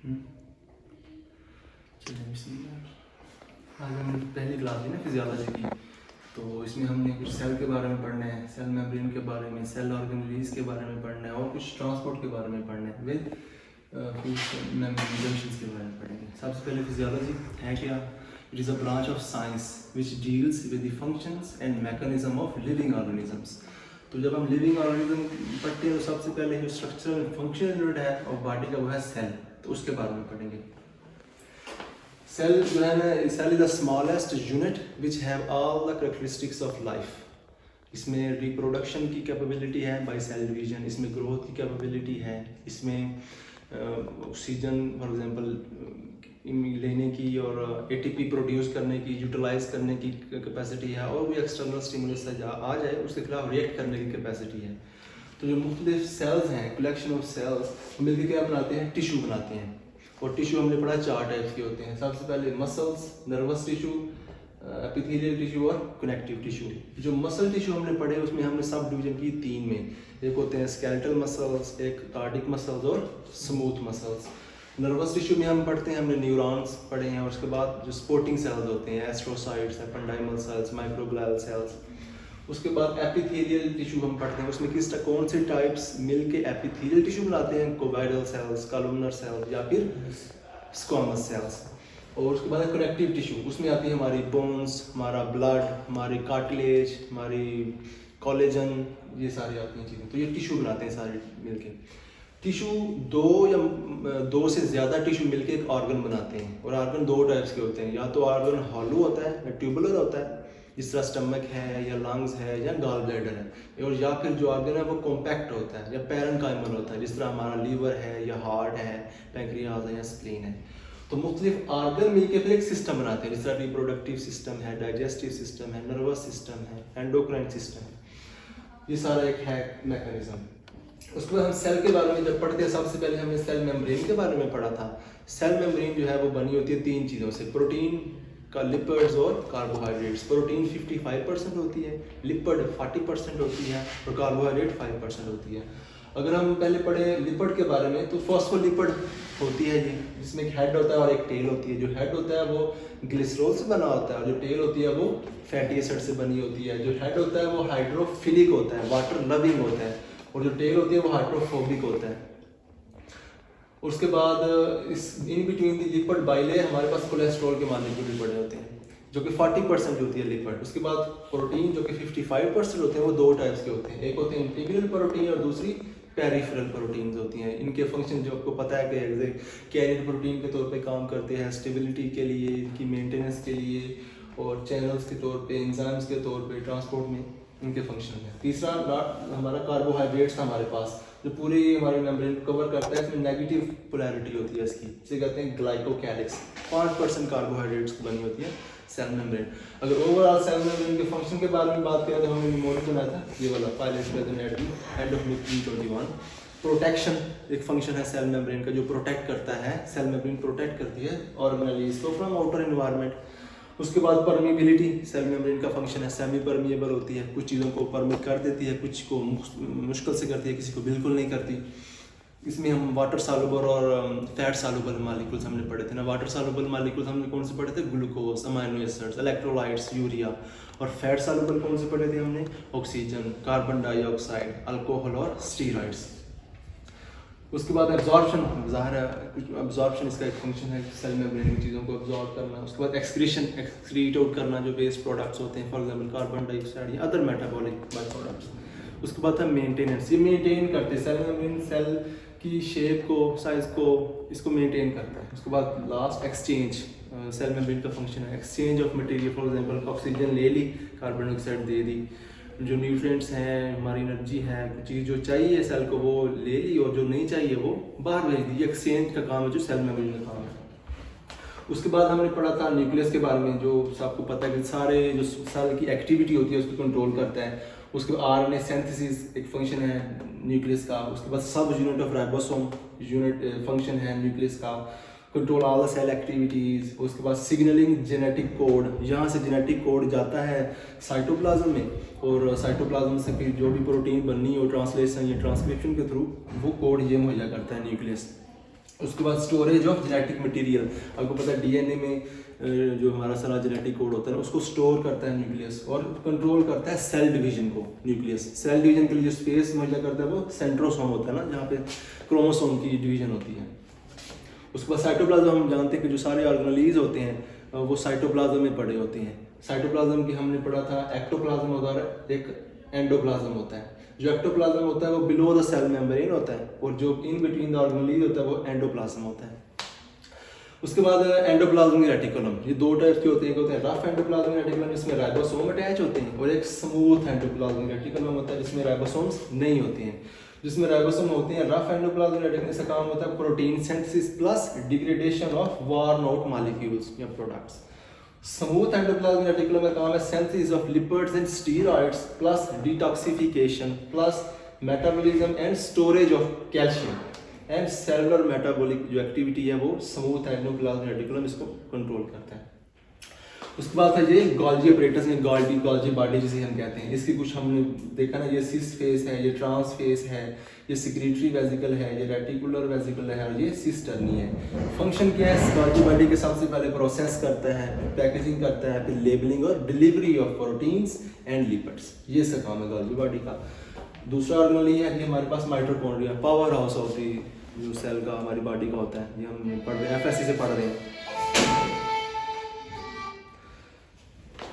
आज हमने पहली क्लास ली ना फिजियोलॉजी की, तो इसमें हमने कुछ सेल के बारे में पढ़ना है, सेल मेम्ब्रेन के बारे में, सेल ऑर्गेनेलिज के बारे में पढ़ना है और कुछ ट्रांसपोर्ट के बारे में पढ़ना है विद जंक्शंस के बारे में पढ़ेंगे। सबसे पहले फिजियोलॉजी है क्या? It is a branch of science which deals with the functions and mechanism of living organisms. तो जब हम लिविंग ऑर्गेनिज्म पढ़ते हैं तो सबसे पहले जो स्ट्रक्चरल फंक्शनल यूनिट है और बॉडी का वो है सेल, तो उसके बारे में पढ़ेंगे। सेल जो है ना, cell is the smallest unit which have all the characteristics of life. इसमें रिप्रोडक्शन की कैपेबिलिटी है बाय सेल डिवीजन, इसमें ग्रोथ की कैपेबिलिटी है, इसमें ऑक्सीजन फॉर एग्जांपल लेने की और एटीपी प्रोड्यूस करने की, यूटिलाइज करने की कैपेसिटी है, और कोई एक्सटर्नल स्टिमुलस आ जाए उसके खिलाफ रिएक्ट करने की कैपेसिटी है। तो जो मुख्तलिफ सेल्स हैं, कलेक्शन ऑफ सेल्स मिलकर क्या बनाते हैं? टिश्यू बनाते हैं। और टिश्यू हमने पढ़ा 4 टाइप्स के होते हैं। सबसे पहले muscles, nervous tissue, epithelial tissue और कनेक्टिव टिश्यू। जो मसल टिश्यू हमने पढ़े उसमें हमने सब डिवीजन की 3 में, एक होते हैं स्केलेटल मसल्स, एक कार्डिक मसल्स और स्मूथ मसल्स। नर्वस टिश्यू में हम पढ़ते हैं, हमने न्यूरॉन्स पढ़े हैं, और उसके बाद जो सपोर्टिंग सेल्स होते हैं, astrocytes, ependymal sales, microglial cells. उसके बाद एपिथेलियल टिश्यू हम पढ़ते हैं, उसमें कौन से टाइप्स मिलके एपिथेलियल टिश्यू बनाते हैं? कोवाइडल सेल्स, कॉलमनर सेल्स या फिर स्क्वामस सेल्स। और उसके बाद कनेक्टिव टिश्यू, उसमें आती है हमारी बोन्स, हमारा ब्लड, हमारी कार्टिलेज, हमारी कोलेजन, ये सारी आती हैं चीज़ें। तो ये टिश्यू बनाते हैं सारे मिलके। टिश्यू 2 से ज़्यादा टिश्यू मिलके एक ऑर्गन बनाते हैं, और ऑर्गन 2 टाइप्स के होते हैं। या तो ऑर्गन हॉलो होता है या ट्यूबुलर होता है, जिस तरह स्टमक है या लंग्स है या गॉल ब्लैडर है, और या फिर जो ऑर्गन है वो कॉम्पैक्ट होता है या पैरेन्काइमल होता है, जिस तरह हमारा लीवर है या हार्ट है, पैंक्रियाज है या स्प्लीन है। तो मुख्तलिफ ऑर्गन मिलकर फिर एक सिस्टम बनाते हैं, जिस तरह रिप्रोडक्टिव सिस्टम है, डाइजेस्टिव सिस्टम है, नर्वस सिस्टम है, एंडोक्राइन सिस्टम है। ये सारा एक है मैकेनिज्म। उसके बाद हम सेल के बारे में जब पढ़ते हैं, सबसे पहले हमने सेल मेम्ब्रेन के बारे में पढ़ा था। सेल मेम्ब्रेन जो है वो बनी होती है 3 चीज़ों से, प्रोटीन का, लिपिड्स और कार्बोहाइड्रेट्स। प्रोटीन 55% होती है, लिपिड 40% होती है और कार्बोहाइड्रेट 5% होती है। अगर हम पहले पढ़े लिपिड के बारे में, तो फॉस्फोलिपिड होती है ये, जिसमें एक हेड होता है और एक टेल होती है। जो हेड होता है वो ग्लिसरॉल से बना होता है, और जो टेल होती है वो फैटी एसिड से बनी होती है। जो हेड होता है वो हाइड्रोफिलिक होता है, वाटर लविंग होता है, और जो टेल होती है वो हाइड्रोफोबिक होता है। उसके बाद इस in between the lipid bilayer हमारे पास कोलेस्ट्रॉल के मॉलिक्यूल भी पड़े होते हैं, जो कि 40% होती है लिपिड। उसके बाद प्रोटीन जो कि 55% होते हैं, वो 2 टाइप्स के होते हैं। एक होते हैं इंटीग्रल प्रोटीन और दूसरी पेरिफेरल प्रोटीन्स होती हैं। इनके फंक्शन जो आपको पता है कि कैरियर प्रोटीन के तौर पे काम करते हैं, स्टेबिलिटी के लिए, इनकी मेंटेनेंस के लिए, और चैनल्स के तौर पे, एंजाइम्स के तौर पे, ट्रांसपोर्ट में इनके फंक्शन है। तीसरा हमारा कार्बोहाइड्रेट्स हमारे पास, जो पूरी हमारी मेम्ब्रेन को कवर करता है। इसमें नेगेटिव पोलैरिटी होती है इसकी, इसे कहते हैं ग्लाइकोकैलिक्स। 5% कार्बोहाइड्रेट्स की बनी होती है सेल मेम्ब्रेन। अगर ओवरऑल सेल मेम्ब्रेन के फंक्शन के बारे में बात करें तो हमने निमोनिक बनाया था, ये वाला पायलट एंड ऑफ 21। प्रोटेक्शन एक फंक्शन है सेल मेम्ब्रेन का, जो प्रोटेक्ट करता है, सेल मेम्ब्रेन प्रोटेक्ट करती है ऑर्गेनेलिज को फ्रॉम आउटर एनवायरनमेंट। उसके बाद परमिबिलिटी, सेल मेम्ब्रेन का फंक्शन है, सेमी परमिएबल होती है, कुछ चीज़ों को परमिट कर देती है, कुछ को मुश्किल से करती है, किसी को बिल्कुल नहीं करती। इसमें हम वाटर सॉल्युबल और फैट सॉल्युबल मॉलिक्यूल्स हमने पढ़े थे ना। वाटर सॉल्युबल मॉलिक्यूल्स हमने कौन से पढ़े थे? Glucose, amino acids, electrolytes, urea. और फैट सॉल्युबल कौन से पढ़े थे हमने? ऑक्सीजन, कार्बन डाइऑक्साइड, अल्कोहल और स्टीरॉइड्स। उसके बाद एब्जॉर्प्शन, ज़ाहिर है कुछ एब्जॉर्प्शन इसका एक फंक्शन है, सेल मेम्ब्रेन की चीज़ों को एब्जॉर्ब करना। उसके बाद एक्सक्रीशन, एक्सक्रीट आउट करना जो वेस्ट प्रोडक्ट्स होते हैं, फॉर एग्जांपल कार्बन डाइऑक्साइड या अदर मेटाबॉलिक बाय प्रोडक्ट्स। उसके बाद हम मेंटेनेंस, ये मेंटेन करते हैं सेल मेम्ब्रेन, सेल की शेप को, साइज को, इसको मेंटेन करता है। उसके बाद लास्ट एक्सचेंज, सेल मेम्ब्रेन का फंक्शन है exchange of material. For example oxygen ले ली, कार्बन डाइऑक्साइड दे दी, जो न्यूट्रिएंट्स हैं, हमारी एनर्जी है, कुछ चीज़ जो चाहिए सेल को वो ले ली, और जो नहीं चाहिए वो बाहर भेज दी। एक्सचेंज का काम है जो सेल मेम्ब्रेन का काम है। उसके बाद हमने पढ़ा था न्यूक्लियस के बारे में, जो सबको पता है कि सारे जो सेल की एक्टिविटी होती है उसको कंट्रोल करता है। उसके बाद आरएनए सिंथेसिस एक फंक्शन है न्यूक्लियस का। उसके बाद sub unit of ribosome unit function है न्यूक्लियस का, control all the cell activities. उसके बाद सिग्नलिंग जेनेटिक कोड, यहाँ से जेनेटिक कोड जाता है साइटोप्लाज्म में, और साइटोप्लाज्म से फिर जो भी प्रोटीन बननी हो ट्रांसलेशन या ट्रांसक्रिप्शन के थ्रू, वो कोड ये मुहैया करता है न्यूक्लियस। उसके बाद स्टोरेज ऑफ जेनेटिक मटेरियल, आपको पता है डीएनए में जो हमारा सारा जेनेटिक कोड होता है उसको स्टोर करता है न्यूक्लियस, और कंट्रोल करता है सेल डिवीजन को न्यूक्लियस। सेल डिवीजन के लिए जो स्पेस मुहैया करता है वो सेंट्रोसोम होता है ना, जहाँ पे क्रोमोसोम की डिवीजन होती है। उसके बाद साइटोप्लाज्म, हम जानते हैं कि जो सारे ऑर्गेनेलीज होते हैं वो साइटोप्लाज्म में पड़े होते हैं। साइटोप्लाज्म की हमने पढ़ा था एक्टोप्लाज्म होता है, एक एंडोप्लाज्म होता है। जो एक्टोप्लाज्म होता है वो बिलो द सेल मेम्ब्रेन होता है, और जो इन बिटवीन द ऑर्गेनेलीज होता है वो एंडोप्लाज्म होता है। उसके बाद एंडोप्लाज्मिक रेटिकुलम, ये दो टाइप के होते हैं, एक होते हैं रफ एंडोप्लाज्मिक रेटिकुलम जिसमें राइबोसोम अटैच होते हैं, और एक स्मूथ एंडोप्लाज्मिक रेटिकुलम होता है जिसमें राइबोसोम्स नहीं होते हैं। जिसमें राइबोसोम होते हैं रफ एंडोप्लाज्मिक रेटिकुलम से काम होता है protein synthesis plus degradation of worn out molecules या प्रोडक्ट्स। स्मूथ एंडोप्लाज्मिक रेटिकुलम का काम है synthesis of lipids and steroids plus detoxification plus metabolism and storage of calcium and cellular metabolic जो activity है वो स्मूथ एंडोप्लाज्मिक रेटिकुलम इसको control करता है। उसके बाद है ये गोल्जी अपरेटस या गोल्जी बॉडी जिसे हम कहते हैं। इसकी कुछ हमने देखा ना, ये सिस फेस है, ये ट्रांस फेस है, ये सिक्रीटरी वेसिकल है, ये रेटिकुलर वेसिकल है, और ये सिस्टर्नी है। फंक्शन क्या है गोल्जी बॉडी के? सबसे पहले प्रोसेस करता है, पैकेजिंग करता है, फिर लेबलिंग और delivery of proteins and lipids, ये सब काम है गोल्जी बॉडी का। दूसरा ऑर्गेनल ये है कि हमारे पास mitochondria power house of the जो सेल का हमारी बॉडी का होता है, ये हम पढ़ रहे हैं, एफएससी से पढ़ रहे हैं।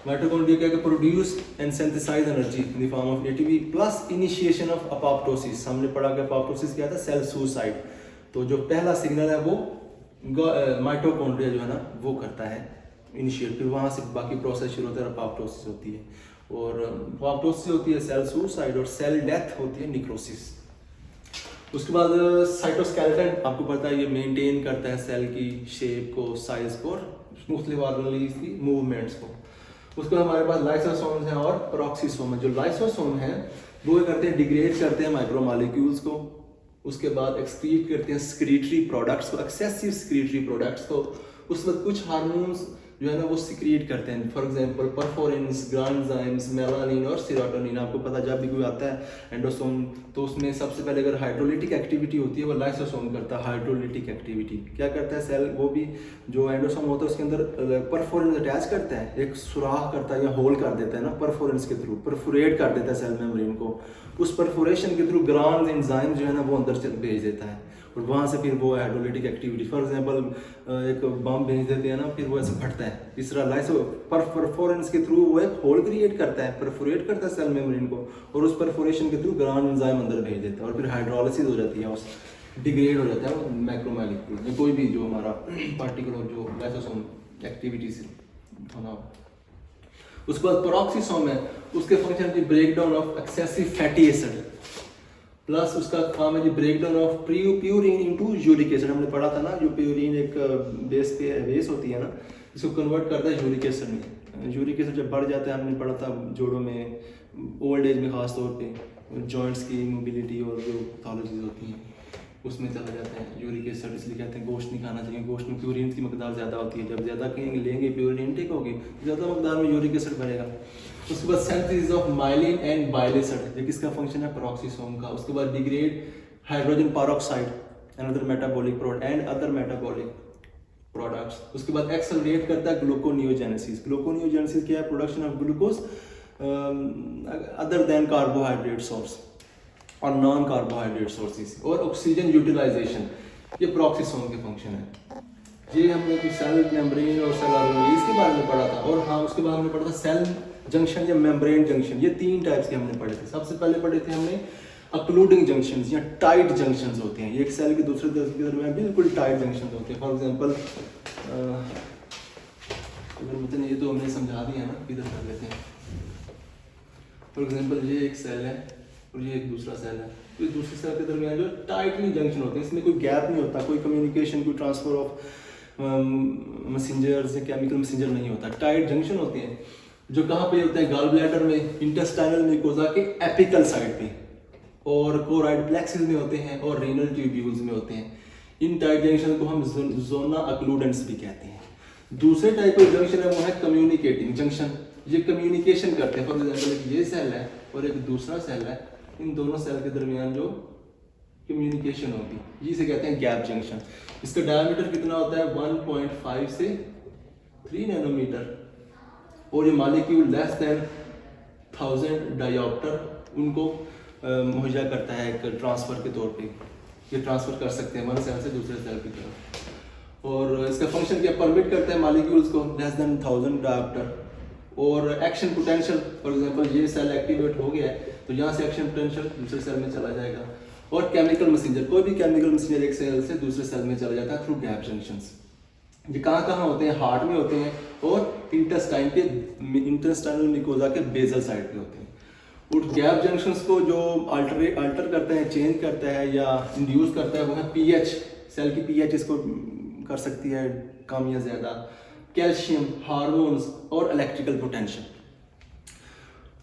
माइटोकॉन्ड्रिया क्या produce and synthesise energy in the form of ATP plus initiation of apoptosis. हमने पढ़ा कि अपोप्टोसिस क्या था? Cell suicide. तो जो पहला सिग्नल है वो माइटोकॉन्ड्रिया जो है ना वो करता है इनिशिएट, फिर वहाँ से बाकी प्रोसेस शुरू होता है, अपोप्टोसिस होती है, और अपोप्टोसिस होती है सेल सुसाइड, और सेल डेथ होती है निक्रोसिस। उसके बाद साइटोस्केलेटन, आपको पता है ये मेंटेन करता है सेल की शेप को, साइज को, और मुख्तलिफ ऑर्गेनेल्स की मूवमेंट्स को। उसके बाद हमारे पास लाइसोसोम्स हैं और पेरोक्सिसोम है। जो लाइसोसोम है वो करते हैं डिग्रेड करते हैं माइक्रोमॉलिक्यूल्स को, उसके बाद एक्सक्रीट करते हैं सिक्रीटरी प्रोडक्ट्स को, एक्सेसिव सिक्रीटरी प्रोडक्ट्स को। उस वक्त कुछ हार्मोन्स जो है ना वो सिक्रिएट करते हैं, फॉर एग्जांपल परफोरिन्स, ग्रांजाइम्स, मेलानिन और सेरोटोनिन। आपको पता जब भी कोई आता है एंडोसोम तो उसमें सबसे पहले अगर हाइड्रोलिटिक एक्टिविटी होती है वो लाइसोसोम करता है। हाइड्रोलिटिक एक्टिविटी क्या करता है? सेल वो भी जो एंडोसोम होता है उसके अंदर परफोरिन्स अटैच करता है, एक सुराख करता है या होल कर देता है ना परफोरिन्स के थ्रू, परफोरेट कर देता है सेल मेम्ब्रेन को। उस परफोरेशन के थ्रू ग्रांज एंजाइम जो है ना वो अंदर से भेज देता है, और वहाँ से फिर वो हाइड्रोलिटिक एक्टिविटी, फॉर एग्जांपल एक बम भेज देते हैं ना, फिर वो ऐसे फटता है। इस तरह लाइसो परफोरेंस के थ्रू वो एक होल क्रिएट करता है, परफोरेट करता है सेल मेम्ब्रेन को, और उस परफोरेशन के थ्रू ग्रांड एंजाइम अंदर भेज देता है, और फिर हाइड्रोलिसिस हो जाती है, डिग्रेड हो जाता है वो मैक्रोमॉलिक्यूल, कोई भी जो हमारा पार्टिकुलर जो लाइसोसोम एक्टिविटी से होना। उसके बाद पेरोक्सिसोम है, उसके फंक्शन की breakdown of excessive fatty acid, plus उसका काम है जी breakdown of purine into uric acid. हमने पढ़ा था ना, जो प्यूरिन एक बेस होती है ना, इसको कन्वर्ट करता है यूरिक एसिड में। यूरिक एसिड जब बढ़ जाता है, हमने पढ़ा था जोड़ों में, ओल्ड एज में खास तौर पे जॉइंट्स की मोबिलिटी और जो पैथोलॉजीज होती हैं उसमें चला जाता है यूरिक एसिड। इसलिए कहते हैं गोश्त नहीं खाना चाहिए, गोश्त में प्यूरिन की मकदार ज़्यादा होती है। जब ज़्यादा कहीं लेंगे प्यूरिन इनटेक होगी, ज़्यादा मकदार में यूरिक एसिड बढ़ेगा। उसके बाद synthesis of myelin and bile acid, ये किसका फंक्शन है? पेरोक्सिसोम का। उसके बाद degrade hydrogen peroxide another metabolic product and other metabolic products. उसके बाद एक्सेलरेट करता है ग्लूकोनियोजेनेसिस। ग्लूकोनियोजेनेसिस क्या है? Production of glucose other than carbohydrate source और नॉन कार्बोहाइड्रेट सोर्सेज। और ऑक्सीजन यूटिलाइजेशन, ये पेरोक्सिसोम के फंक्शन है। ये हमने कुछ सेल मेम्ब्रेन और सेल ऑर्गेनेल्स के बारे में पढ़ा था। और हाँ, उसके बाद हमने पढ़ा था सेल जंक्शन या मेम्ब्रेन जंक्शन। ये तीन टाइप्स के हमने पढ़े थे। सबसे पहले पढ़े थे हमने अक्लूडिंग जंक्शन या टाइट जंक्शन होते हैं। एक सेल के दूसरे सेल के दरमियान बिल्कुल टाइट जंक्शन होते हैं। फॉर एग्जांपल मतलब ये तो हमने समझा दिया ना, इधर कर लेते हैं। फॉर एग्जांपल ये एक सेल है और ये एक दूसरा सेल है, तो ये दूसरे सेल के दरमियान जो टाइटली जंक्शन होते हैं, इसमें कोई गैप नहीं होता, कोई कम्युनिकेशन, कोई ट्रांसफर ऑफ मैसेंजर्स या केमिकल मैसेंजर नहीं होता। टाइट जंक्शन होते हैं जो कहाँ पे होते हैं? गॉल ब्लैडर में, इंटेस्टाइनल म्यूकोजा के एपिकल साइड पे, और कोराइड प्लेक्सिस में होते हैं, और रीनल ट्यूब्यूल्स में होते हैं। इन टाइट जंक्शन को हम जोना अक्लूडेंस भी कहते हैं। दूसरे टाइप ऑफ जंक्शन है वो है कम्युनिकेटिंग जंक्शन। ये कम्युनिकेशन करते हैं। फॉर एग्जाम्पल ये सेल है और एक दूसरा सेल है, इन दोनों सेल के दरमियान जो कम्युनिकेशन होगी, जिसे कहते हैं गैप जंक्शन। इसका डायमीटर कितना होता है 1.5 से 3 नैनोमीटर, और ये मॉलिक्यूल लेस देन 1000 डायोप्टर उनको मुहैया करता है एक ट्रांसफ़र के तौर पे। ये ट्रांसफ़र कर सकते हैं वन सेल से दूसरे सेल की तरफ। और इसका फंक्शन क्या परमिट करता है मॉलिक्यूल्स को लेस देन 1000 डायोप्टर। और एक्शन पोटेंशियल, फॉर एग्जांपल ये सेल एक्टिवेट हो गया है तो यहाँ से एक्शन पोटेंशियल दूसरे सेल में चला जाएगा। और केमिकल मैसेंजर, कोई भी केमिकल मैसेंजर एक सेल से दूसरे सेल में चला जाता है थ्रू गैप जंक्शंस। ये कहाँ होते हैं, हार्ट में होते हैं और इंटेस्टाइनल मिकोजा के बेजल साइड पे होते हैं। और गैप जंक्शंस को जो अल्टर करते हैं, चेंज करता है या इंड्यूस करता है वो है पीएच। सेल की पीएच इसको कर सकती है कम या ज़्यादा, कैल्शियम, हार्मोन्स और इलेक्ट्रिकल पोटेंशियल।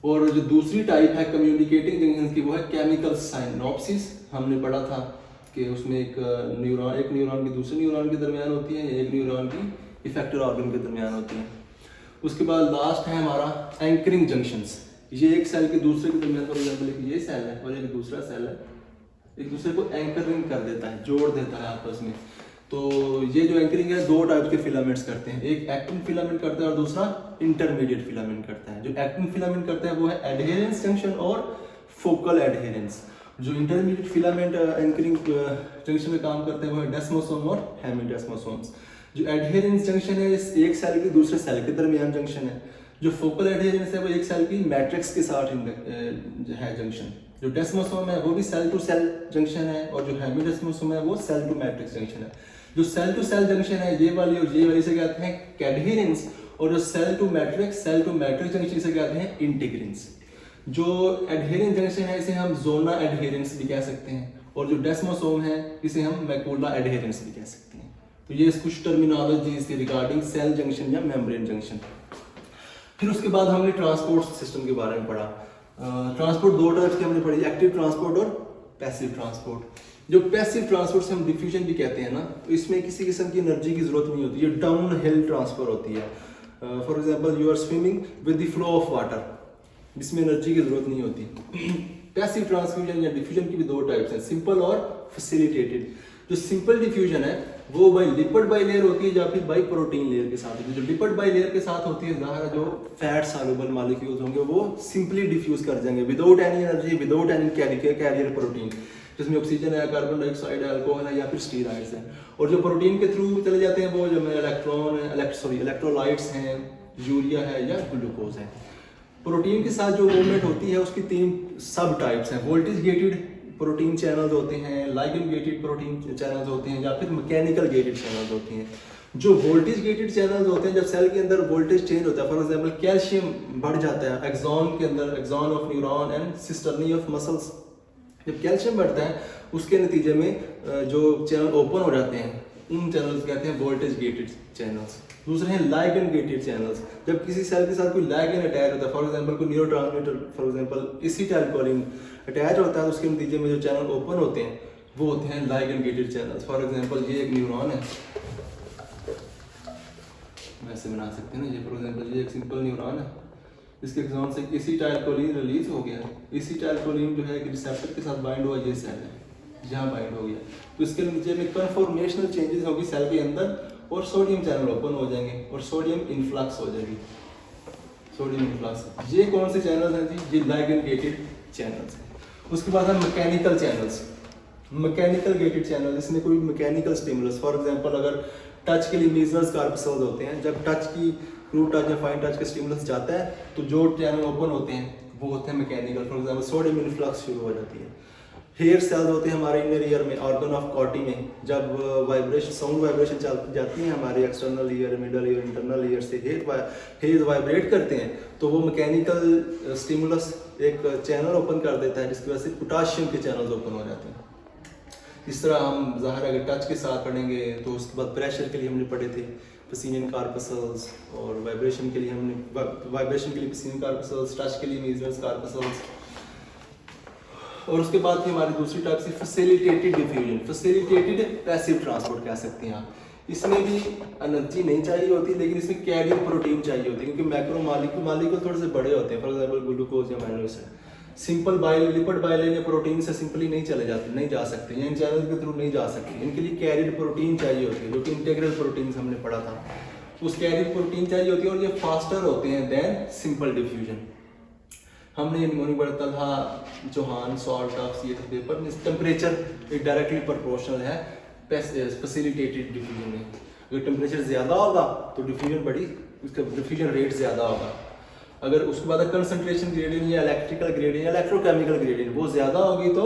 और जो दूसरी टाइप है कम्युनिकेटिंग जंक्शंस की वो है केमिकल साइनॉप्सिस। हमने पढ़ा था कि उसमें एक न्यूरॉन की दूसरे न्यूरॉन के दरमियान होती है, एक न्यूरॉन की इफेक्टर ऑर्गन के दरमियान होती है। उसके बाद लास्ट है हमारा एंकरिंग जंक्शंस। ये एक सेल के दूसरे के दरमियान, फॉर एग्जाम्पल ये सेल है और एक दूसरा सेल है, एक दूसरे को एंकरिंग कर देता है, जोड़ देता है आपस में। तो ये जो एंकरिंग है दो टाइप के फिलामेंट्स करते हैं, एक एक्टिन फिलामेंट करता है और दूसरा इंटरमीडिएट फिलामेंट करता है। जो एक्टिन फिलामेंट करता है वो है एडहेरेंस जंक्शन और फोकल एडहेरेंस। जो इंटरमीडिएट फिलामेंट एंकरिंग जंक्शन में काम करते हैं वो है डेस्मोसोम और हेमिडेस्मोसोम्स। जो एडहेरेंस जंक्शन है इस एक सेल के दूसरे सेल के दरमियान जंक्शन है। जो फोकल एडहेरेंस है वो एक सेल की मैट्रिक्स के साथ है जंक्शन। जो डेस्मोसोम है वो भी सेल टू सेल जंक्शन है और जो हेमिडेस्मोसोम है वो सेल टू मैट्रिक्स जंक्शन है। जो सेल टू सेल जंक्शन है ये वाली और ये वाली से कहते हैं कैडहेरेंस, और जो सेल टू मैट्रिक्स जंक्शन से कहते हैं इंटीग्रेंस। जो एडहेरेंस जंक्शन है इसे हम जोना एडहेरेंस भी कह सकते हैं, और जो डेस्मोसोम है इसे हम मैकुला एडहेरेंस भी कह सकते हैं। तो ये कुछ टर्मिनोलॉजी इसके रिगार्डिंग सेल जंक्शन या मेम्ब्रेन जंक्शन। फिर उसके बाद हमने ट्रांसपोर्ट सिस्टम के बारे में पढ़ा। ट्रांसपोर्ट दो टाइप के हमने पढ़ी, एक्टिव ट्रांसपोर्ट और पैसिव ट्रांसपोर्ट। जो पैसिव ट्रांसपोर्ट से हम डिफ्यूजन भी कहते हैं ना, तो इसमें किसी किस्म की एनर्जी की जरूरत नहीं होती, ये डाउन हिल ट्रांसफर होती है। For example you are swimming with the flow of water, जिसमें एनर्जी की जरूरत नहीं होती। पैसिव ट्रांसफ्यूजन या डिफ्यूजन की भी दो टाइप्स हैं, सिंपल और फैसिलिटेटेड। जो सिंपल डिफ्यूजन है वो बाई लिपिड बाइलेयर होती है या फिर बाई प्रोटीन लेयर के साथ होती है। जो लिपिड बाइलेयर के साथ होती है ज़ाहिर जो फैट सॉल्युबल मॉलिक्यूल्स होंगे वो सिंपली डिफ्यूज कर जाएंगे without any energy, without any carrier protein, जिसमें ऑक्सीजन है, कार्बन डाइऑक्साइड है, अल्कोहल है या फिर स्टीरॉइड्स है। और जो प्रोटीन के थ्रू चले जाते हैं वो जो इलेक्ट्रोलाइट्स हैं, यूरिया है या ग्लूकोज है। प्रोटीन के साथ जो मूवमेंट होती है उसकी तीन सब टाइप्स हैं, वोल्टेज गेटेड प्रोटीन चैनल्स होते हैं, लाइगेंड गेटेड प्रोटीन चैनल्स होते हैं या फिर मैकेनिकल गेटेड चैनल्स होते हैं। जो वोल्टेज गेटेड चैनल्स होते हैं, जब सेल के अंदर वोल्टेज चेंज होता है, फॉर एग्जांपल कैल्शियम बढ़ जाता है एक्सॉन के अंदर, axon of neuron and cisternae of muscles, जब कैल्शियम बढ़ता है उसके नतीजे में जो चैनल ओपन हो जाते हैं उन चैनल्स कहते हैं वोल्टेज गेटेड चैनल्स। दूसरे हैं लाइगेंड गेटेड चैनल्स, जब किसी सेल के साथ कोई लाइगेंड अटैच होता है, फॉर एग्जांपल कोई neurotransmitter, for example acetylcholine attach होता है, उसके नतीजे में जो चैनल ओपन होते हैं वो होते हैं ligand gated channels. For example ये एक न्यूरॉन है, वैसे बना सकते हैं ना, ये फॉर एग्जांपल ये एक सिंपल न्यूरॉन है, इसके एक्सॉन से एसिटाइलकोलिन रिलीज हो गया। एसिटाइलकोलिन जो है एक रिसेप्टर के साथ बाइंड हुआ, ये सेल है जहाँ बाइंड हो गया, तो इसके नीचे में कन्फॉर्मेशनल चेंजेस होगी सेल के अंदर और सोडियम चैनल ओपन हो जाएंगे और सोडियम इन्फ्लक्स हो जाएगी, सोडियम इन्फ्लक्स। ये कौन से चैनल्स हैं जी? ये लाइगेंड गेटेड चैनल्स हैं। उसके बाद है mechanical channels, mechanical gated channel, इसमें कोई मैकेनिकल स्टिमुलस, फॉर एग्जांपल अगर टच के लिए मीजल्स कार्पसल्स होते हैं, जब टच की रूट टच या फाइन टच का स्टिमुलस जाता है तो जो चैनल ओपन होते हैं वो होते हैं mechanical, for example sodium influx शुरू हो जाती है। हेयर सेल्स होते हैं हमारे इनर ईयर में, ऑर्गन ऑफ कॉटी में, जब वाइब्रेशन साउंड वाइब्रेशन जाती है हमारे external ear, middle ear, internal ear से हेयर वाइब्रेट करते हैं तो वो मैकेनिकल स्टिमुलस एक चैनल ओपन कर देता है जिसकी वजह से पोटाशियम के चैनल्स ओपन हो जाते हैं। इस तरह हम ज़ाहिर अगर टच के साथ पढ़ेंगे तो उसके बाद प्रेशर के लिए हमने पढ़े थे पसीनियन कार्पसल्स, और वाइब्रेशन के लिए पसीनियन कार्पसल्स, टच के लिए मीजल्स कार्पसल्स। और उसके बाद फिर हमारी दूसरी टाइप से facilitated diffusion, facilitated passive transport कह सकते हैं आप। इसमें भी एनर्जी नहीं चाहिए होती लेकिन इसमें कैरियर प्रोटीन चाहिए होती है, क्योंकि मैक्रो मॉलिक्यूल थोड़े से बड़े होते हैं, फॉर एग्जांपल ग्लूकोज या minus simple lipid bilinear protein से सिंपली नहीं चले जाते, नहीं जा सकते, या इन चैनल के थ्रू नहीं जा सकते। इनके लिए कैरियर प्रोटीन चाहिए होती है, जो कि इंटीग्रल प्रोटीन हमने पढ़ा था, उस कैरियर प्रोटीन चाहिए होती है, और ये फास्टर होते हैं देन सिंपल डिफ्यूजन। हमने निमोनिक पढ़ा था Johan salt of CH paper, temperature एक डायरेक्टली प्रोपोर्शनल है फैसिलिटेटेड डिफ्यूजन में। अगर टेम्परेचर ज़्यादा होगा तो डिफ्यूजन बड़ी, उसका डिफ्यूजन रेट ज़्यादा होगा। अगर उसके बाद कंसंट्रेशन ग्रेडियंट या इलेक्ट्रिकल ग्रेडियंट या इलेक्ट्रोकेमिकल ग्रेडियंट वो ज़्यादा होगी तो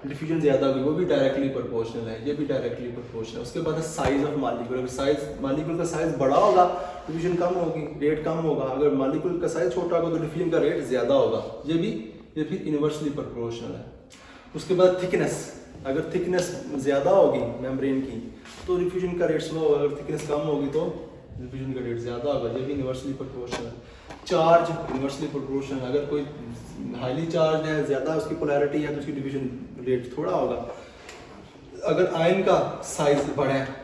डिफ्यूजन ज़्यादा होगी, वो भी डायरेक्टली प्रोपोर्शनल है, ये भी डायरेक्टली प्रोपोर्शनल है। उसके बाद साइज ऑफ मालिक्यूल, अगर साइज मालिक्यूल का साइज बड़ा होगा डिफ्यूजन कम होगी, रेट कम होगा। अगर मालिक्यूल का साइज छोटा होगा तो डिफ्यूजन का रेट ज़्यादा होगा, ये फिर इन्वर्सली प्रोपोर्शनल है। उसके बाद थिकनेस, अगर थिकनेस ज़्यादा होगी मेम्ब्रेन की तो डिफ्यूजन का रेट स्लो होगा, अगर थिकनेस कम होगी तो डिफ्यूजन का रेट ज़्यादा होगा, ये भी इन्वर्सली प्रोपोर्शनल है। चार्ज इन्वर्सली प्रोपोर्शनल, अगर कोई हाईली चार्ज है, ज़्यादा उसकी पोलैरिटी है तो उसकी डिफ्यूजन रेट थोड़ा होगा। अगर आयन का साइज बड़ा है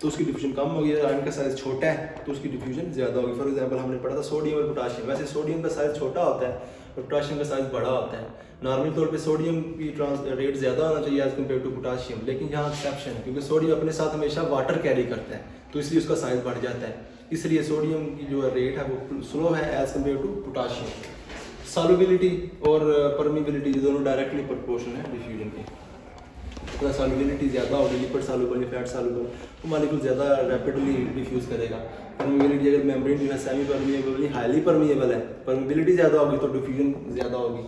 तो उसकी डिफ्यूजन कम होगी, अगर आयन का साइज छोटा है तो उसकी डिफ्यूजन ज़्यादा होगी। फॉर एग्जांपल हमने पढ़ा था सोडियम और पोटाशियम, वैसे सोडियम का साइज छोटा होता है और पोटाशियम का साइज बड़ा होता है। नॉर्मल तौर पे सोडियम की रेट ज़्यादा होना चाहिए एज कम्पेयर टू पोटाशियम, लेकिन यहाँ एक्सेप्शन है क्योंकि सोडियम अपने साथ हमेशा वाटर कैरी करता है तो इसलिए उसका साइज बढ़ जाता है, इसलिए सोडियम की जो रेट है वो स्लो है as compare to potassium. Solubility और परमिबिलिटी ये दोनों डायरेक्टली प्रोपोर्शनल है डिफ्यूजन के। तो सॉल्युबिलिटी ज़्यादा होगी, लिपिड सॉल्युबल या फैट सॉल्युबल, तो मॉलिक्यूल ज़्यादा रैपिडली डिफ्यूज करेगा। परमिबिलिटी, अगर मेम्ब्रेन जो है सेमी परमिएबल या हाईली परमिएबल है, परमिबिलिटी ज़्यादा होगी तो डिफ्यूजन ज़्यादा होगी।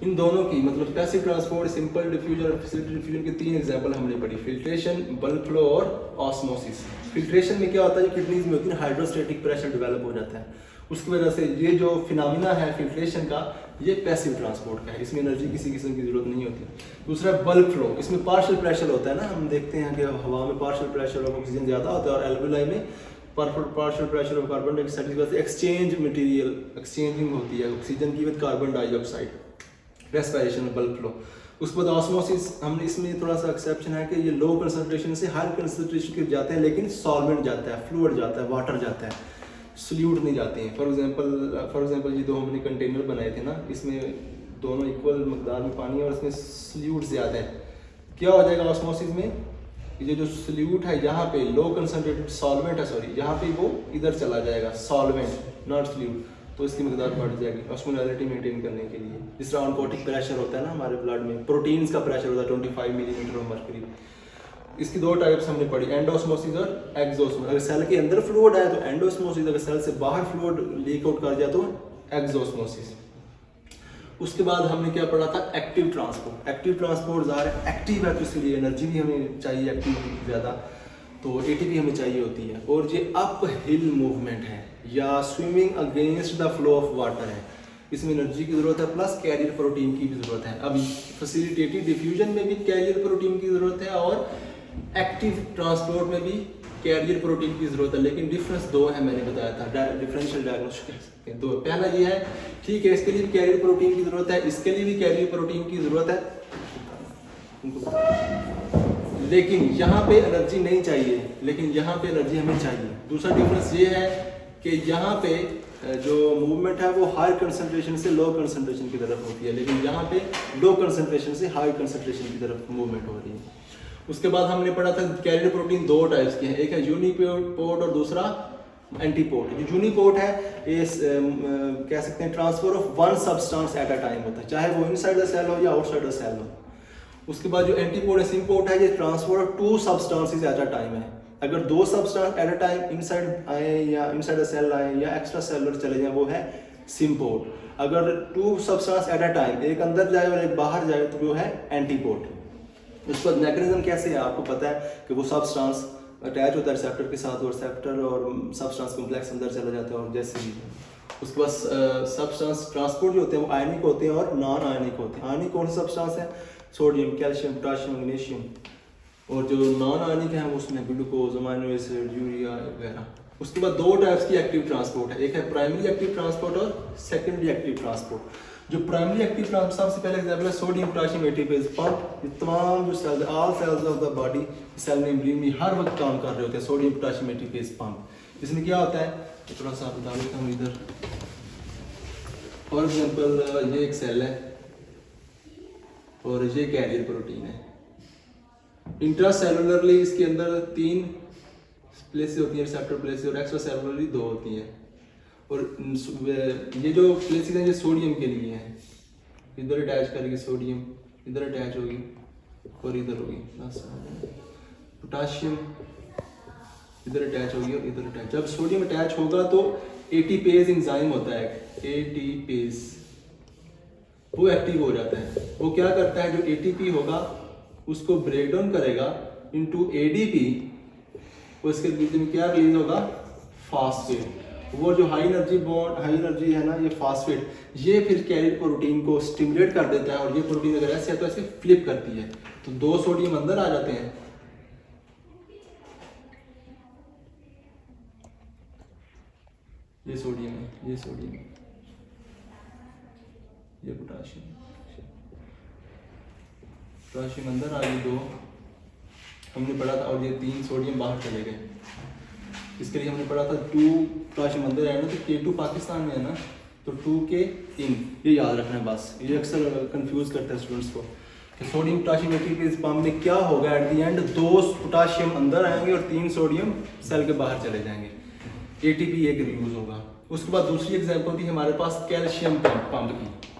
इन दोनों की मतलब पैसिव ट्रांसपोर्ट, सिंपल डिफ्यूजन और फैसिलिटेटेड डिफ्यूजन के 3 एग्जांपल हमने पढ़ी, फिल्ट्रेशन, बल्क फ्लो और ऑस्मोसिस। फिल्ट्रेशन में क्या होता है, किडनीज में होती है हाइड्रोस्टेटिक प्रेशर डेवलप हो जाता है, उसकी वजह से ये जो फिनोमिना है फिल्ट्रेशन का ये पैसिव ट्रांसपोर्ट का है, इसमें एनर्जी किसी किस्म की जरूरत नहीं होती। दूसरा बल्क फ्लो, इसमें पार्शियल प्रेशर होता है ना, हम देखते हैं कि हवा में पार्शियल प्रेशर ऑफ ऑक्सीजन ज़्यादा होता है और एल्वेओलाई में partial pressure of carbon dioxide की वजह से एक्सचेंज मटेरियल एक्सचेंजिंग होती है ऑक्सीजन की विद कार्बन डाइऑक्साइड, रेस्पिरेशन में बल्क फ्लो। उसके बाद ऑस्मोसिस, हमने इसमें थोड़ा सा एक्सेप्शन है कि ये लो कंसंट्रेशन से हाई कंसंट्रेशन के जाते हैं, लेकिन सॉल्वेंट जाता है, फ्लूइड जाता है, वाटर जाता है, सॉल्यूट नहीं जाते हैं। फॉर एग्जांपल ये 2 हमने कंटेनर बनाए थे ना, इसमें दोनों इक्वल मकदार में पानी है और इसमें सॉल्यूट ज़्यादा है, क्या हो जाएगा ऑस्मोसिस में, ये जो सॉल्यूट है यहाँ पे लो कंसंट्रेटेड सॉल्वेंट है, सॉरी यहाँ पे वो इधर चला जाएगा सॉल्वेंट नॉट सॉल्यूट, तो इसकी मकदार बढ़ जाएगी ऑस्मोलैरिटी मेंटेन करने के लिए। जिस तरह ऑनकोटिक प्रेशर होता है ना हमारे ब्लड में, प्रोटीन्स का प्रेशर होता है 25 मिलीमीटर ऑफ मर्करी। इसकी 2 टाइप्स हमने पढ़ी, एंडोस्मोसिस और एक्सोस्मोसिस। अगर सेल के अंदर फ्लूइड है तो एंडोस्मोसिस, अगर सेल से बाहर फ्लूइड लीक आउट कर जाए तो एक्सोस्मोसिस। उसके बाद हमने क्या पढ़ा था, एक्टिव ट्रांसपोर्ट। एक्टिव ट्रांसपोर्ट ज़ाहिर है एक्टिव है तो इसलिए एनर्जी भी हमें चाहिए एक्टिव ज़्यादा, तो ATP हमें चाहिए होती है। और ये अप हिल मूवमेंट है या swimming against the flow of water है, इसमें एनर्जी की ज़रूरत है प्लस कैरियर प्रोटीन की भी ज़रूरत है। अब फैसिलिटेटेड डिफ्यूजन में भी कैरियर प्रोटीन की ज़रूरत है और एक्टिव ट्रांसपोर्ट में भी कैरियर प्रोटीन की ज़रूरत है, लेकिन डिफरेंस 2 है, मैंने बताया था डिफरेंशियल डायग्नोसिस कह सकते हैं 2। पहला ये है ठीक है इसके लिए भी कैरियर प्रोटीन की ज़रूरत है, इसके लिए भी कैरियर प्रोटीन की ज़रूरत है, लेकिन यहाँ पे एनर्जी नहीं चाहिए, लेकिन यहाँ पे एनर्जी हमें चाहिए। दूसरा डिफरेंस ये है कि यहाँ पे जो मूवमेंट है वो हाई कंसंट्रेशन से लो कंसंट्रेशन की तरफ होती है, लेकिन यहाँ पे लो कंसंट्रेशन से हाई कंसंट्रेशन की तरफ मूवमेंट हो रही है। उसके बाद हमने पढ़ा था कैरियर प्रोटीन 2 टाइप्स के हैं, एक है यूनिपोर्ट और दूसरा एंटीपोर्ट। जो यूनिपोर्ट है ये कह सकते हैं transfer of one substance at a time होता है, चाहे वो इनसाइड द सेल हो या आउटसाइड द सेल हो। उसके बाद जो एंटीपोर्ट है सिम्पोर्ट है, ये transfer of 2 substances at a time है। अगर 2 substance at a time inside आए या इनसाइड द सेल आए या एक्स्ट्रा सेलुलर चले जाए वो है सिम्पोर्ट। अगर 2 सब्सटेंस एट अ टाइम, एक अंदर जाए और एक बाहर जाए तो वो है एंटीपोर्ट। उसके बाद मैकेनिज्म कैसे है आपको पता है कि वो सब्सटेंस अटैच होता है रिसेप्टर के साथ और रिसेप्टर और सब्सटेंस कॉम्प्लेक्स अंदर चला जाता है और जैसे भी। उसके बाद सब्सटेंस ट्रांसपोर्ट जो होते हैं वो आयनिक होते हैं और नॉन आयनिक होते हैं। आयनिक कौन से सब्सटेंस है, सोडियम, कैल्शियम, पोटाशियम, मैग्नीशियम, और जो नॉन आयनिक है उसमें ग्लूकोज, अमीनो एसिड, यूरिया वगैरह। उसके बाद 2 टाइप्स की एक्टिव ट्रांसपोर्ट है, एक है प्राइमरी एक्टिव ट्रांसपोर्ट और सेकेंडरी एक्टिव ट्रांसपोर्ट। जो प्राइमरी एक्टिव ट्रांसपोर्ट सबसे पहले एग्जांपल है सोडियम पोटेशियम एटीपेज पंप। ये तमाम जो cells, all cells of the body, cell membrane में हर वक्त काम कर रहे होते हैं सोडियम पोटेशियम एटीपेज पंप। इसमें क्या होता है थोड़ा सा बता देता हूँ इधर। फॉर एग्जांपल ये एक सेल है, और ये कैरियर प्रोटीन है। इंट्रासेलुलरली इसके अंदर 3 प्लेसेस होती हैं, रिसेप्टर प्लेसेस, और एक्स्ट्रा सेलुलरली 2 होती हैं। और ये जो प्लेसेस हैं ये सोडियम के लिए हैं, इधर अटैच करेगी सोडियम, इधर अटैच होगी और इधर होगी, बस। पोटाशियम इधर अटैच होगी और इधर अटैच। जब सोडियम अटैच होगा तो एटीपेज एंजाइम होता है, एटीपेज, वो एक्टिव हो जाता है। वो क्या करता है, जो एटीपी होगा उसको ब्रेक डाउन करेगा इनटू एडीपी, उसके बीच में क्या रिलीज होगा, फास्फेट। वो जो high energy bond, high energy है ना, ये फास्फेट, ये फिर कैरियर प्रोटीन को स्टिमुलेट कर देता है, और ये प्रोटीन अगर ऐसे है तो ऐसे फ्लिप करती है, तो 2 सोडियम अंदर आ जाते हैं। ये सोडियम है, ये सोडियम है, ये पोटाशियम, पोटाशियम अंदर आ गई 2, हमने पढ़ा था, और ये 3 सोडियम बाहर चले गए। इसके लिए हमने पढ़ा था 2 पोटाशियम अंदर है ना, तो K2 पाकिस्तान में है ना, तो 2K इन, ये याद रखना है बस। ये अक्सर कंफ्यूज करता है स्टूडेंट्स को कि सोडियम पोटाशियम एटीपी पंप में क्या होगा, एट द एंड 2 पोटाशियम अंदर आएंगे और 3 सोडियम सेल के बाहर चले जाएंगे, एटीपी एक रिड्यूस होगा। उसके बाद दूसरी एग्जांपल थी हमारे पास कैल्शियम पंप की।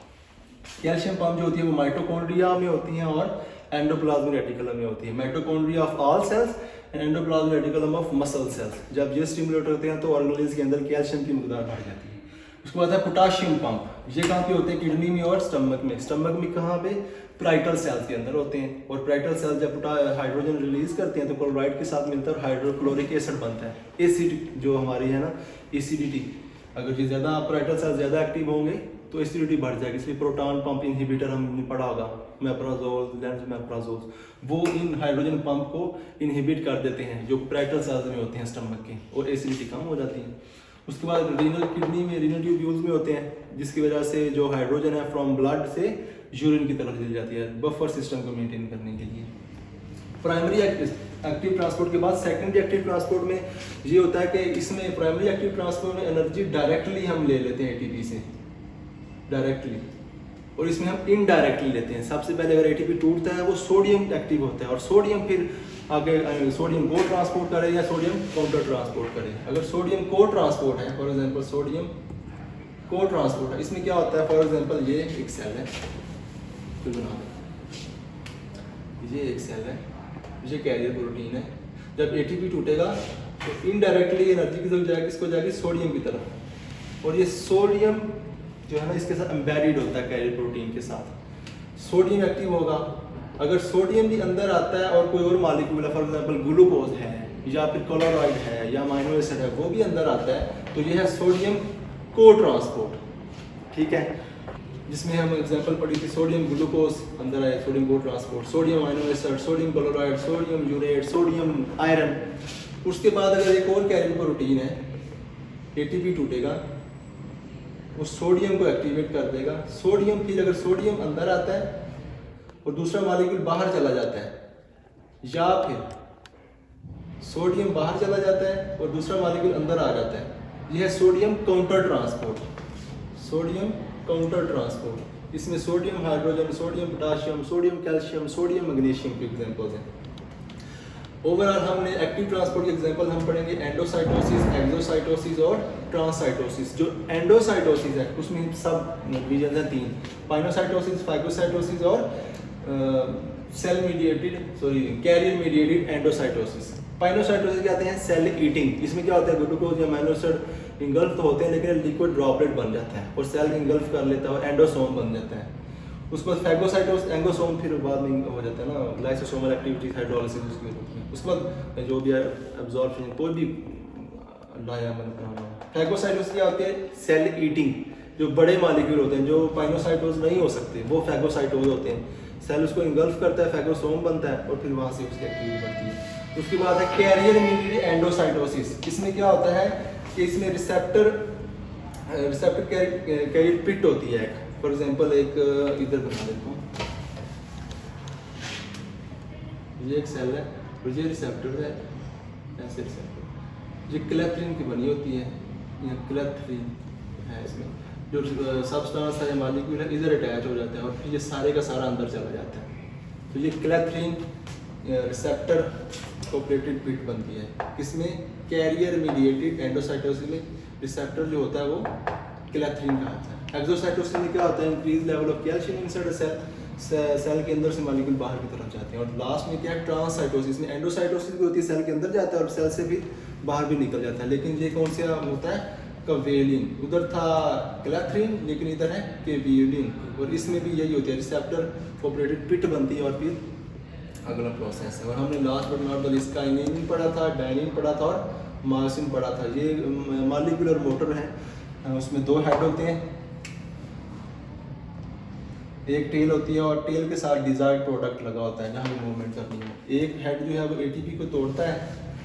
कैल्शियम पंप जो होती है वो माइटोकॉन्ड्रिया में होती है और एंडोप्लाज्मिक रेटिकुलम में होती है। Mitochondria of all cells and endoplasmic reticulum of muscle cells. जब ये स्टिमुलेट होते हैं तो ऑर्गेनेल्स के अंदर कैल्शियम की मकदार बढ़ जाती है। उसके बाद है पोटाशियम पंप, ये कहाँ पे होते हैं, किडनी में और स्टमक में। स्टमक में कहाँ पे, प्राइटल सेल्स के अंदर होते हैं, और प्राइटल सेल्स जब हाइड्रोजन रिलीज करते हैं तो क्लोराइड के साथ मिलता है और हाइड्रोक्लोरिक एसिड बनता है। एसिड जो हमारी है ना, एसिडिटी, अगर ये ज़्यादा प्राइटल सेल्स ज़्यादा एक्टिव होंगे तो एसिडिटी बढ़ जाएगी। इसलिए प्रोटॉन पंप इनहिबिटर हमने पढ़ा होगा, मेप्राजोल, लेंसमेप्राजोल, वो इन हाइड्रोजन पंप को इनहिबिट कर देते हैं जो प्राइटल सेल्स में होते हैं स्टमक के, और एसिडिटी कम हो जाती है। उसके बाद रीनल किडनी में, रीनल ट्यूब्यूल्स में होते हैं, जिसकी वजह से जो हाइड्रोजन है फ्रॉम ब्लड से यूरिन की तरफ चली जाती है, बफर सिस्टम को मेंटेन करने के लिए। प्राइमरी एक्टिव ट्रांसपोर्ट के बाद सेकेंडरी एक्टिव ट्रांसपोर्ट में ये होता है कि इसमें प्राइमरी एक्टिव ट्रांसपोर्ट में एनर्जी डायरेक्टली हम ले लेते हैं एटीपी से, डायरेक्टली, और इसमें हम इनडायरेक्टली लेते हैं। सबसे पहले अगर एटीपी टूटता है वो सोडियम एक्टिव होता है, और सोडियम फिर आगे सोडियम को ट्रांसपोर्ट करे या सोडियम काउंटर ट्रांसपोर्ट करे। अगर सोडियम को ट्रांसपोर्ट है, फॉर एग्जांपल सोडियम को ट्रांसपोर्ट है, इसमें क्या होता है, फॉर एग्जांपल ये एक सेल है, फिर बना दो, ये एक सेल है, ये कैरियर प्रोटीन है। जब एटीपी टूटेगा तो इनडायरेक्टली एनर्जी की तरफ जाएगी, किसको जाएगी, सोडियम की तरफ, और ये सोडियम जो है ना इसके साथ एम्बेडेड होता है कैरियर प्रोटीन के साथ। सोडियम एक्टिव होगा, अगर सोडियम भी अंदर आता है और कोई और मॉलिक्यूल है, फॉर एग्जांपल ग्लूकोज है या फिर क्लोराइड है या अमीनो एसिड है, वो भी अंदर आता है, तो ये है सोडियम को ट्रांसपोर्ट, ठीक है। जिसमें हम एग्जांपल पढ़ी थी, सोडियम ग्लूकोज अंदर आए, सोडियम को transport, sodium amino acid, sodium chloride, sodium urate, sodium iron. उसके बाद अगर एक और कैरियर प्रोटीन है, एटीपी टूटेगा, वो सोडियम को एक्टिवेट कर देगा। सोडियम, फिर अगर सोडियम अंदर आता है और दूसरा मॉलिक्यूल बाहर चला जाता है, या फिर सोडियम बाहर चला जाता है और दूसरा मॉलिक्यूल अंदर आ जाता है, यह है sodium counter transport. Sodium counter transport, इसमें sodium hydrogen, sodium potassium, sodium calcium, sodium magnesium के एग्जांपल्स हैं। ओवरऑल हमने एक्टिव ट्रांसपोर्ट के एग्जांपल हम पढ़ेंगे एंडोसाइटोसिस, एक्सोसाइटोसिस और ट्रांससाइटोसिस। जो एंडोसाइटोसिस है उसमें सब डिवीजन हैं 3, पाइनोसाइटोसिस, फाइगोसाइटोसिस और cell mediated carrier mediated endocytosis. Pinocytosis कहते हैं सेल ईटिंग, इसमें क्या होता है, ग्लूकोज या अमीनो एसिड इंगल्फ तो होते हैं लेकिन लिक्विड ड्रॉपलेट बन जाता है और सेल इंगल्फ कर लेता है और एंडोसोम बन जाता है। उसके बाद फैगोसाइटोसिस, एंगोसोम फिर बाद में हो जाता है ना, ग्लाइसोसोमल एक्टिविटी हाइड्रोलिसिस उसके रूप में। उसके बाद जो भी है एब्जॉर्प्शन, कोई भी फैगोसाइटोसिस क्या होते हैं, सेल ईटिंग, जो बड़े मॉलिक्यूल होते हैं जो पाइनोसाइटोज नहीं हो सकते वो फैगोसाइटोज होते हैं। सेल उसको इंगल्फ करता है, फैगोसोम बनता है और फिर वहाँ से उसकी एक्टिविटी बनती है। उसके बाद है कैरियर मीडिएटेड एंडोसाइटोसिस। इसमें क्या होता है कि इसमें रिसेप्टर कैरियर पिट होती है एक, फॉर एग्जांपल एक इधर बना देता हूँ, ये एक सेल है और ये रिसेप्टर है, ऐसे रिसेप्टर, ये क्लेथरिन की बनी होती है, ये क्लेथरिन है इसमें, जो सबस्टांस है मालिक्यूल है इधर अटैच हो जाता है और फिर ये सारे का सारा अंदर चला जाता है। तो ये क्लैथरिन रिसेप्टर कोऑपरेटेड पिट बनती है। किसमें? कैरियर मीडिएटेड एंडोसाइटोसिस में रिसेप्टर जो होता है वो क्लैथरिन का होता है। एक्सोसाइटोसिस में क्या होता है? Increase level of calcium inside cell के अंदर से मॉलिक्यूल बाहर की तरफ जाते हैं। और लास्ट में क्या है? ट्रांससाइटोसिस में एंडोसाइटोसिस भी होती है, सेल के अंदर जाता है और सेल से भी बाहर भी निकल जाता है। लेकिन ये कौन सा होता है? कवेलिन। उधर था क्लैथरिन लेकिन इधर है केवियोलिन। और इसमें भी यही होती है, रिसेप्टर कोऑपरेटेड पिट बनती है और फिर अगला प्रोसेस है। और हमने last but not the least काइनेसिन पढ़ा था, डायनिन पढ़ा था और मायोसिन पढ़ा था। ये मॉलिक्यूलर मोटर है, उसमें 2 हेड होते हैं, एक टेल होती है और टेल के साथ डिजायर्ड प्रोडक्ट लगा होता है जहाँ भी मूवमेंट करनी है। एक हेड जो है वो एटीपी को तोड़ता है,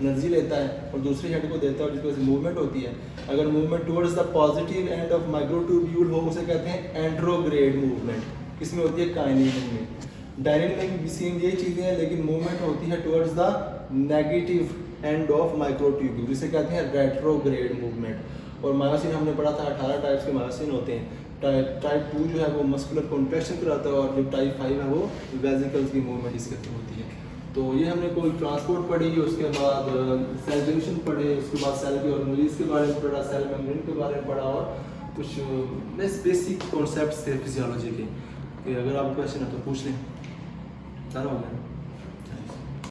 एनर्जी लेता है और दूसरी हेड को देता है और जिसकी वजह से मूवमेंट होती है। अगर movement towards the positive end of microtubule हो उसे कहते हैं एंड्रोग्रेड मूवमेंट। किसमें होती है? काइनेसिन में। डायनिन में भी सेम यही चीज़ें हैं लेकिन मूवमेंट होती है towards the negative end of microtubule, जिसे कहते हैं रेट्रोग्रेड मूवमेंट। और मायोसिन हमने पढ़ा था 18 टाइप्स के मायोसिन होते हैं। टाइप 2 जो है वो मस्कुलर कॉन्ट्रैक्शन कराता है और जो टाइप 5 है वो वेसिकल्स की मूवमेंट इसके थ्रू होती है। तो ये हमने कोई ट्रांसपोर्ट पढ़ी, उसके बाद सेल जंक्शन पढ़े, उसके बाद सेल की ऑर्गेनेलिस के बारे में पढ़ा, सेल मेम्ब्रेन के बारे में पढ़ा और कुछ बेसिक कॉन्सेप्ट्स थे फिजियोलॉजी के। कि अगर आपको क्वेश्चन है तो पूछ लें। सारा हो गया।